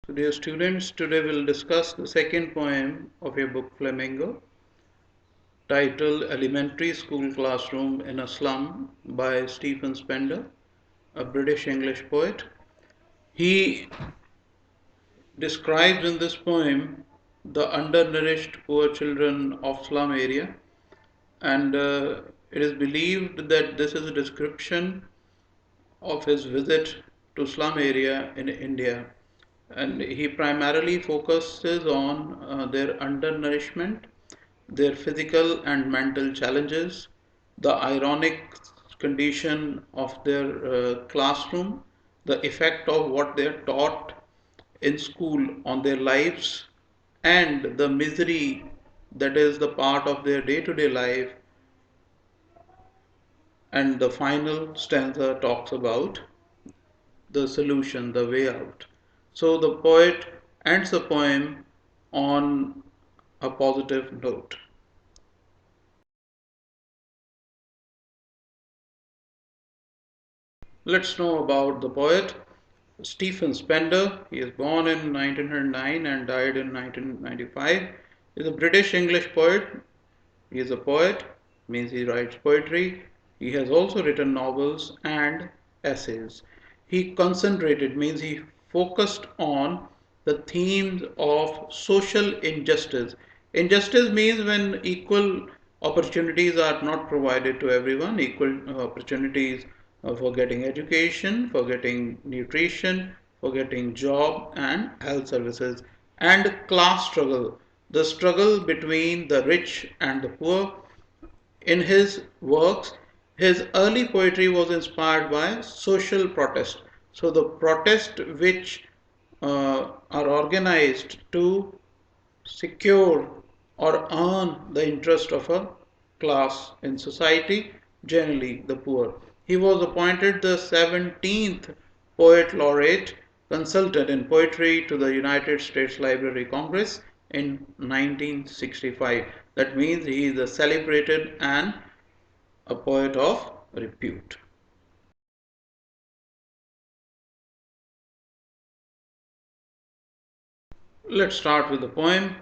So dear students, today we'll discuss the second poem of your book Flamingo, titled Elementary School Classroom in a Slum by Stephen Spender, a British English poet. He describes in this poem the undernourished poor children of slum area, and it is believed that this is a description of his visit to slum area in India, and he primarily focuses on their undernourishment, their physical and mental challenges, the ironic condition of their classroom, the effect of what they are taught in school on their lives, and the misery that is the part of their day to day life. And the final stanza talks about the solution, the way out. So the poet ends the poem on a positive note. Let's know about the poet Stephen Spender. He is born in 1909 and died in 1995. He is a British English poet. He is a poet, means he writes poetry. He has also written novels and essays. He concentrated, means he focused on the themes of social injustice. Injustice means when equal opportunities are not provided to everyone, equal opportunities for getting education, for getting nutrition, for getting job and health services, and class struggle, the struggle between the rich and the poor. In his works, his early poetry was inspired by social protest. So the protest which are organized to secure or earn the interest of a class in society, generally the poor. He was appointed the 17th Poet Laureate Consultant in Poetry to the United States Library Congress in 1965. That means he is a celebrated and a poet of repute. Let's start with the poem.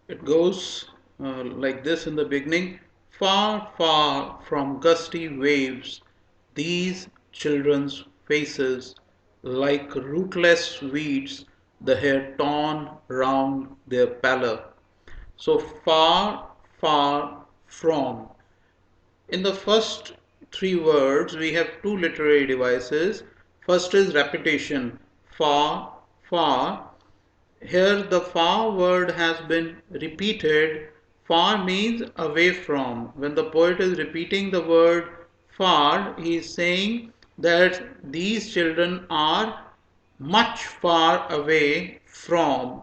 It goes like this in the beginning. Far, far from gusty waves, these children's faces, like rootless weeds, the hair torn round their pallor. So far, far from. In the first three words, we have two literary devices. First is repetition, far, far. Here the far word has been repeated. Far means away from. When the poet is repeating the word far, he is saying that these children are much far away from.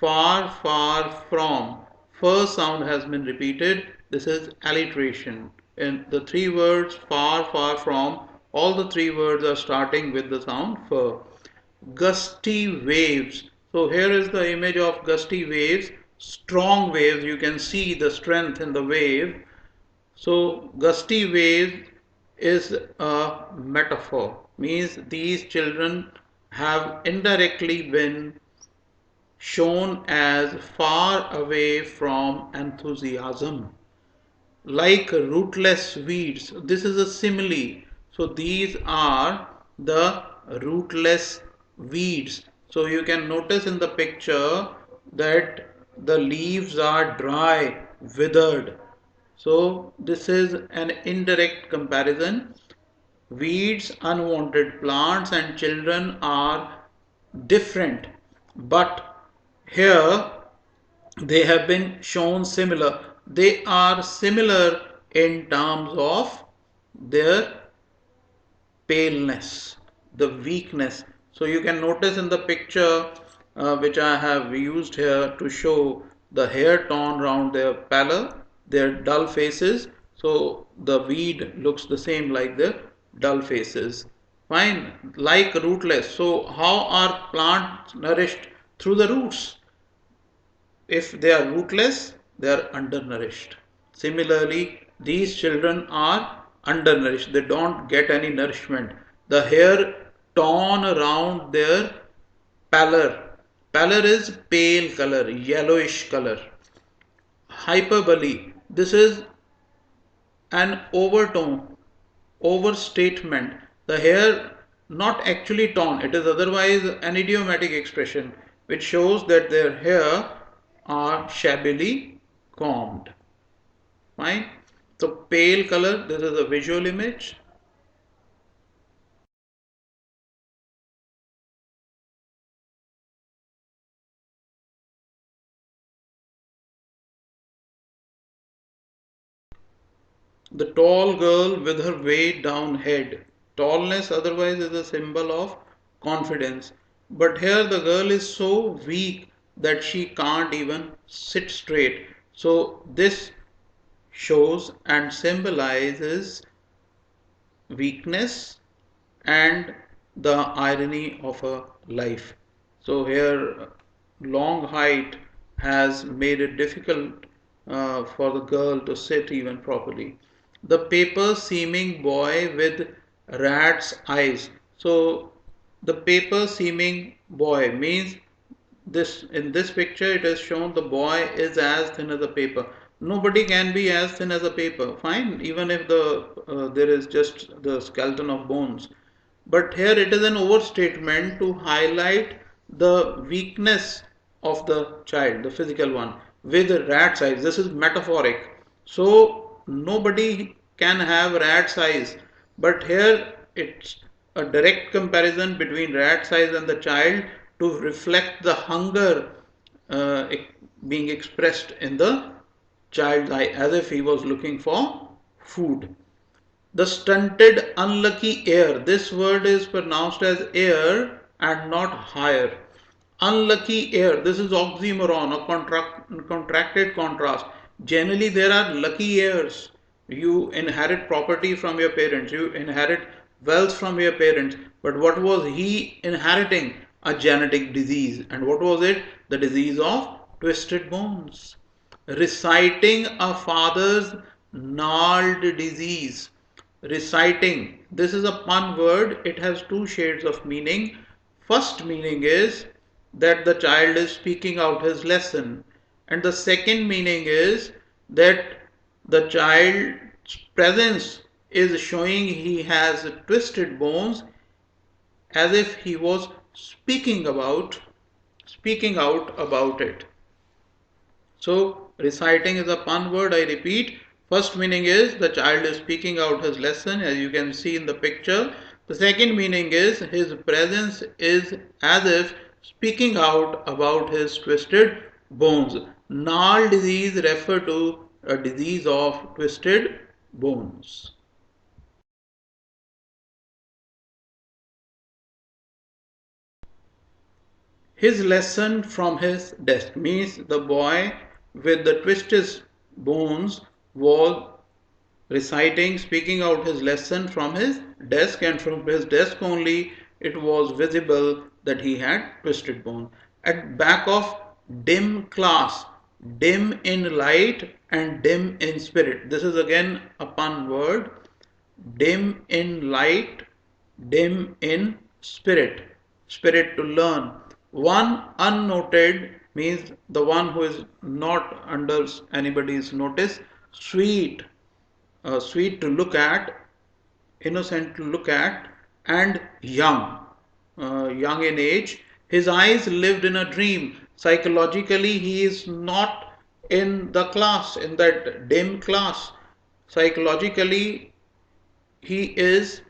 Far, far from. First sound has been repeated. This is alliteration. In the three words far, far from, all the three words are starting with the sound fur. Gusty waves. So here is the image of gusty waves, strong waves. You can see the strength in the wave. So gusty waves is a metaphor, means these children have indirectly been shown as far away from enthusiasm, like rootless weeds. This is a simile. So these are the rootless weeds. So you can notice in the picture that the leaves are dry, withered. So this is an indirect comparison. Weeds, unwanted plants, and children are different, but here they have been shown similar. They are similar in terms of their paleness, the weakness. So you can notice in the picture which I have used here to show the hair torn round their pallor, their dull faces. So the weed looks the same like the dull faces. Fine, like rootless. So how are plants nourished? Through the roots. If they are rootless, they are undernourished. Similarly, these children are undernourished. They don't get any nourishment. The hair torn around their pallor. Pallor is pale color, yellowish color. Hyperbole. This is an overtone, overstatement. The hair not actually torn, it is otherwise an idiomatic expression which shows that their hair are shabbily combed. Fine. So pale color, this is a visual image. The tall girl with her weighed down head. Tallness otherwise is a symbol of confidence. But here the girl is so weak that she can't even sit straight. So this shows and symbolizes weakness and the irony of a life. So here, long height has made it difficult for the girl to sit even properly. The paper seeming boy with rat's eyes. So the paper seeming boy means this in this picture it is shown the boy is as thin as a paper. Nobody can be as thin as a paper, fine, even if there is just the skeleton of bones. But here it is an overstatement to highlight the weakness of the child, the physical one, with rat size. This is metaphoric. So nobody can have rat size. But here it's a direct comparison between rat size and the child to reflect the hunger uh, being expressed in the child's eye as if he was looking for food. The stunted, unlucky heir. This word is pronounced as heir and not higher. Unlucky heir. This is oxymoron, a contracted contrast. Generally, there are lucky heirs. You inherit property from your parents, you inherit wealth from your parents. But what was he inheriting? A genetic disease. And what was it? The disease of twisted bones. Reciting a father's gnarled disease. Reciting. This is a pun word. It has two shades of meaning. First meaning is that the child is speaking out his lesson. And the second meaning is that the child's presence is showing he has twisted bones as if he was speaking out about it. So, reciting is a pun word, I repeat. First meaning is the child is speaking out his lesson, as you can see in the picture. The second meaning is his presence is as if speaking out about his twisted bones. Gnarl disease refer to a disease of twisted bones. His lesson from his desk means the boy with the twisted bones was reciting, speaking out his lesson from his desk, and from his desk only it was visible that he had twisted bone. At back of dim class, dim in light and dim in spirit. This is again a pun word. Dim in light, dim in spirit. Spirit to learn. One unnoted means the one who is not under anybody's notice. Sweet, sweet to look at, innocent to look at, and young, young in age. His eyes lived in a dream. Psychologically, he is not in the class, in that dim class. Psychologically, he is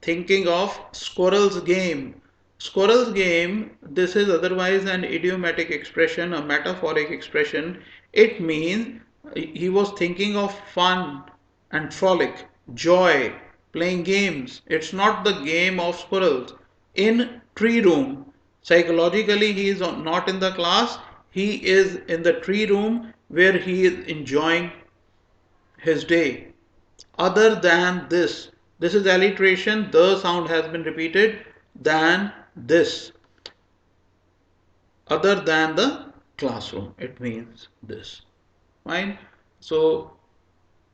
thinking of squirrel's game. Squirrel's game, this is otherwise an idiomatic expression, a metaphoric expression. It means he was thinking of fun and frolic, joy, playing games. It's not the game of squirrels. In tree room, psychologically he is not in the class, he is in the tree room where he is enjoying his day. Other than this, this is alliteration, the sound has been repeated, than this. Other than the classroom, it means this. Fine. So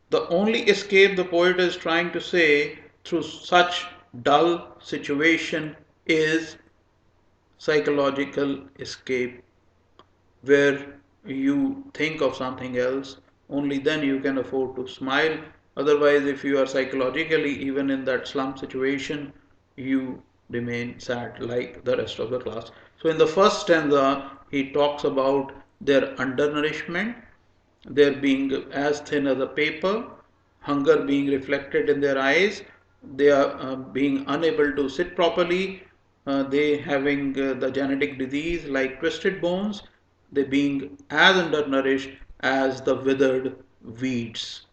the only escape the poet is trying to say through such dull situation is psychological escape where you think of something else, only then you can afford to smile. Otherwise, if you are psychologically even in that slum situation, you remain sad like the rest of the class. So, in the first stanza, he talks about their undernourishment, their being as thin as a paper, hunger being reflected in their eyes, they are being unable to sit properly, they having the genetic disease like twisted bones, they being as undernourished as the withered weeds,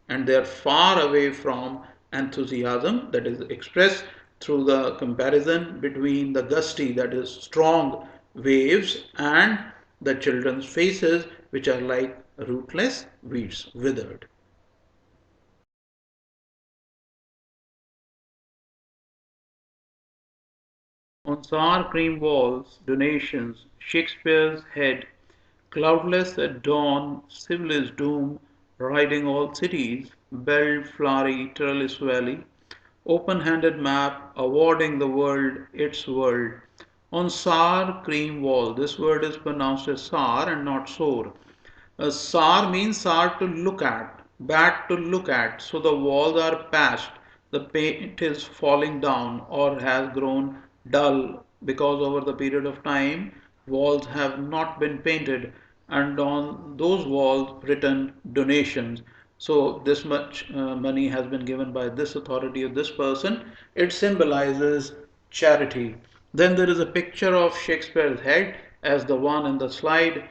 and they are far away from enthusiasm that is expressed through the comparison between the gusty, that is strong waves, and the children's faces, which are like rootless weeds, withered. On sour cream walls, donations, Shakespeare's head, cloudless at dawn, civilized doom, riding all cities, belled flowery trellis valley, open-handed map, awarding the world its world. On sour cream wall, this word is pronounced as sour and not sour. Sour means sour to look at, bad to look at. So the walls are patched, the paint is falling down or has grown dull because over the period of time walls have not been painted, and on those walls written donations. So this much money has been given by this authority or this person. It symbolizes charity. Then there is a picture of Shakespeare's head as the one in the slide.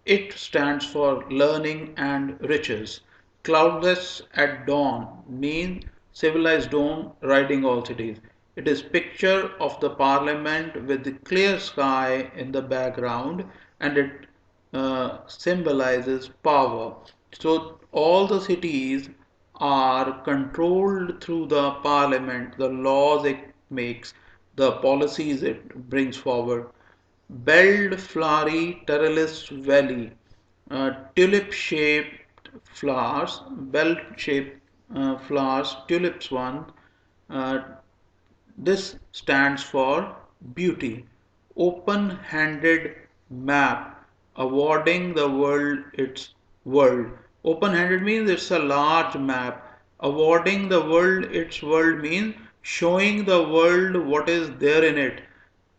It stands for learning and riches. Cloudless at dawn means civilized dawn riding all cities. It is picture of the parliament with the clear sky in the background, and it symbolizes power. So all the cities are controlled through the parliament, the laws it makes, the policies it brings forward. Belled flowery trellis valley, tulip shaped flowers, bell shaped flowers, tulips one. Uh, this stands for beauty. Open handed map, awarding the world its world. Open handed means it's a large map. Awarding the world its world means showing the world what is there in it.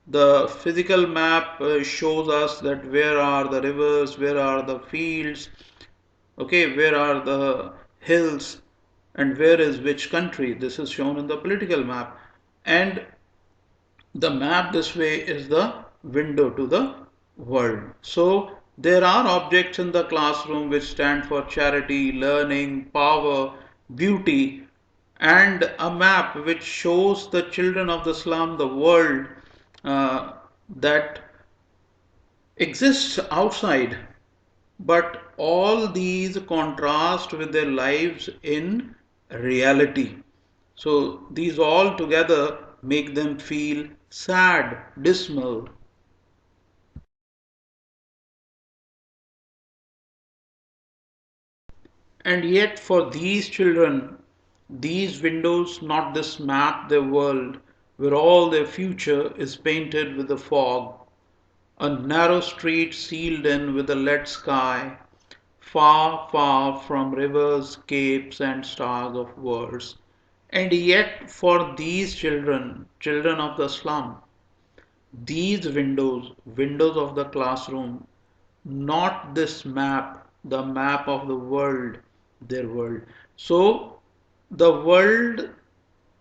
The physical map shows us that where are the rivers, where are the fields, okay, where are the hills, and where is which country. This is shown in the political map. And the map this way is the window to the world. So there are objects in the classroom which stand for charity, learning, power, beauty, and a map which shows the children of the slum the world uh, that exists outside, but all these contrast with their lives in reality. So these all together make them feel sad, dismal. And yet, for these children, these windows not this map their world, where all their future is painted with the fog. A narrow street sealed in with a lead sky, far, far from rivers, capes, and stars of words. And yet, for these children, children of the slum, these windows, windows of the classroom, not this map, the map of the world, their world. So, the world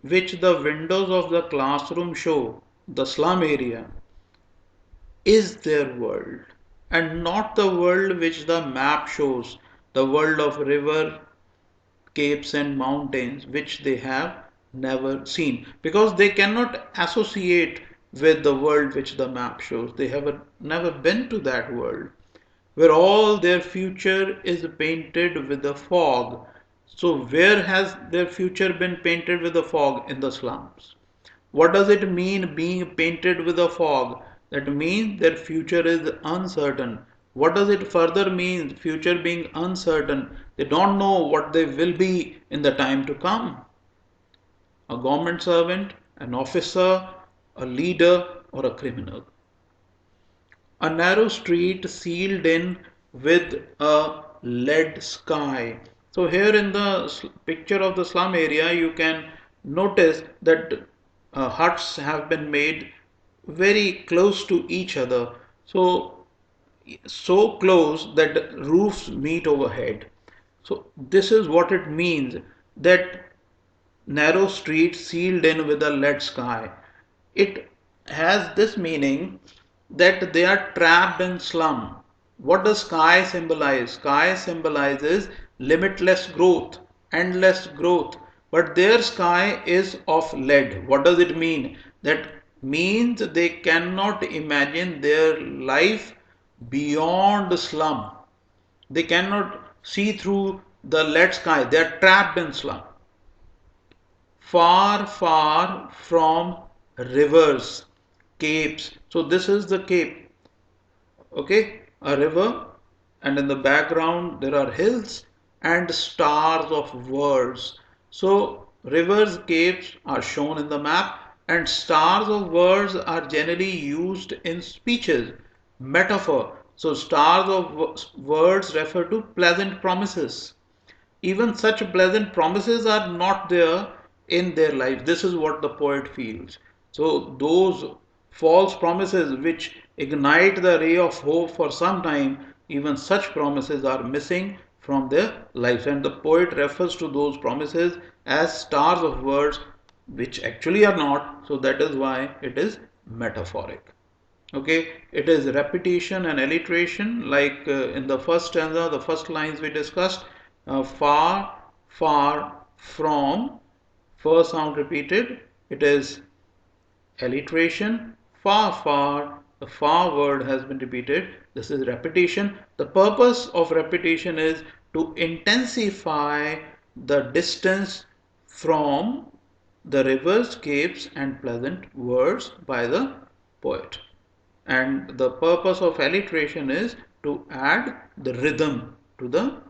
which the windows of the classroom show, the slum area, is their world, and not the world which the map shows, the world of river, capes, and mountains, which they have never seen, because they cannot associate with the world which the map shows. They have never been to that world where all their future is painted with the fog. So, where has their future been painted with the fog? In the slums. What does it mean being painted with a fog? That means their future is uncertain. What does it further mean? Future being uncertain. They don't know what they will be in the time to come. A government servant, an officer, a leader, or a criminal. A narrow street sealed in with a lead sky. So, here in the picture of the slum area, you can notice that huts have been made very close to each other. So close that roofs meet overhead. So, this is what it means that narrow street sealed in with a lead sky. It has this meaning that they are trapped in slum. What does sky symbolize? Sky symbolizes limitless growth, endless growth. But their sky is of lead. What does it mean? That means they cannot imagine their life beyond the slum. They cannot see through the lead sky. They are trapped in slum. Far, far from rivers, capes. So this is the cape, okay? A river, and in the background there are hills and stars of words. So rivers, capes are shown in the map, and stars of words are generally used in speeches, metaphor. So stars of words refer to pleasant promises. Even such pleasant promises are not there in their life. This is what the poet feels. So, those false promises which ignite the ray of hope for some time, even such promises are missing from their lives. And the poet refers to those promises as stars of words, which actually are not. So, that is why it is metaphoric. Okay, it is repetition and alliteration, like in the first stanza, the first lines we discussed. Far, far from, first sound repeated, it is alliteration. Far, far, the far word has been repeated. This is repetition. The purpose of repetition is to intensify the distance from the rivers, caves, and pleasant words by the poet. And the purpose of alliteration is to add the rhythm to the